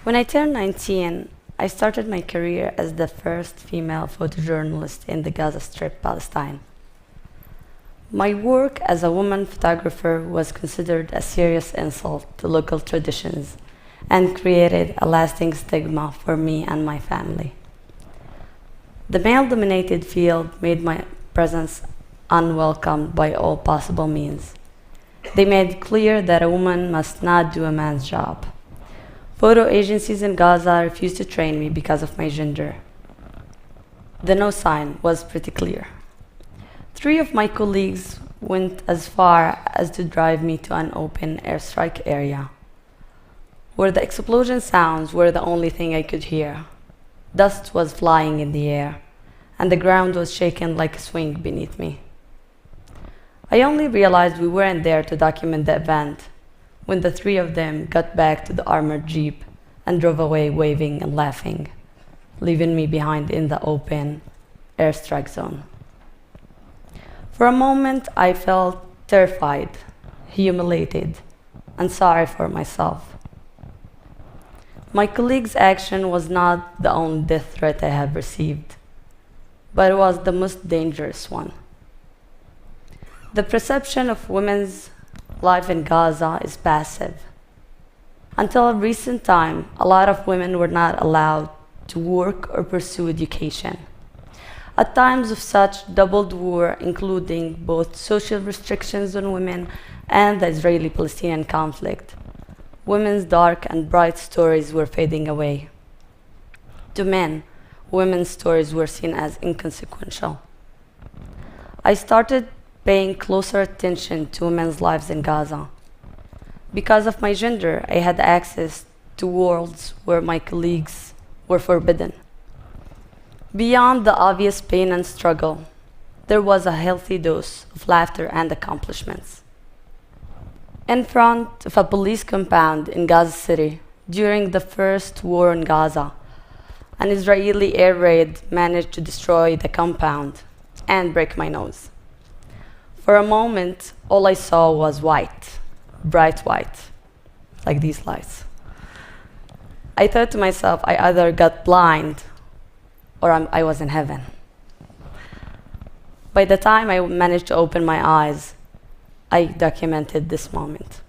When I turned 19, I started my career as the first female photojournalist in the Gaza Strip, Palestine. My work as a woman photographer was considered a serious insult to local traditions and created a lasting stigma for me and my family. The male-dominated field made my presence unwelcome by all possible means. They made clear that a woman must not do a man's job. Photo agencies in Gaza refused to train me because of my gender. The no sign was pretty clear. 3 of my colleagues went as far as to drive me to an open airstrike area, where the explosion sounds were the only thing I could hear. Dust was flying in the air, and the ground was shaken like a swing beneath me. I only realized we weren't there to document the event when the 3 of them got back to the armored jeep and drove away waving and laughing, leaving me behind in the open airstrike zone. For a moment, I felt terrified, humiliated, and sorry for myself. My colleague's action was not the only death threat I have received, but it was the most dangerous one. The perception of women's life in Gaza is passive. Until a recent time, a lot of women were not allowed to work or pursue education. At times of such doubled war, including both social restrictions on women and the Israeli-Palestinian conflict, women's dark and bright stories were fading away. To men, women's stories were seen as inconsequential. I started paying closer attention to women's lives in Gaza. Because of my gender, I had access to worlds where my colleagues were forbidden. Beyond the obvious pain and struggle, there was a healthy dose of laughter and accomplishments. In front of a police compound in Gaza City, during the first war in Gaza, an Israeli air raid managed to destroy the compound and break my nose. For a moment, all I saw was white, bright white, like these lights. I thought to myself, I either got blind or I was in heaven. By the time I managed to open my eyes, I documented this moment.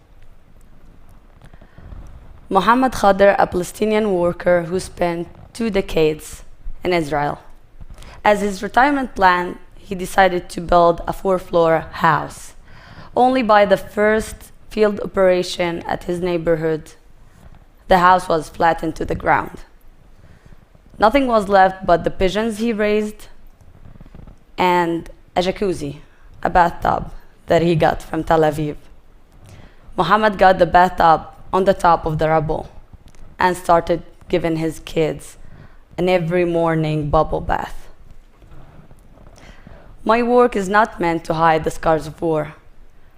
Mohammed Khadr, a Palestinian worker who spent 2 decades in Israel. As his retirement plan, he decided to build a 4-floor house. Only by the first field operation at his neighborhood, the house was flattened to the ground. Nothing was left but the pigeons he raised and a jacuzzi, a bathtub that he got from Tel Aviv. Mohammed got the bathtub on the top of the rubble and started giving his kids an every morning bubble bath. My work is not meant to hide the scars of war,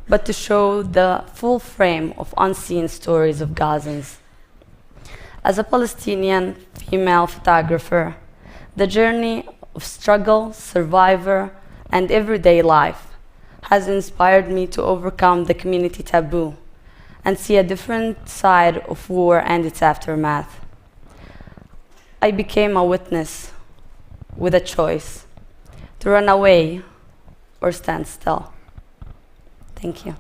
but to show the full frame of unseen stories of Gazans. As a Palestinian female photographer, the journey of struggle, survivor, and everyday life has inspired me to overcome the community taboo and see a different side of war and its aftermath. I became a witness with a choice: to run away or stand still. Thank you.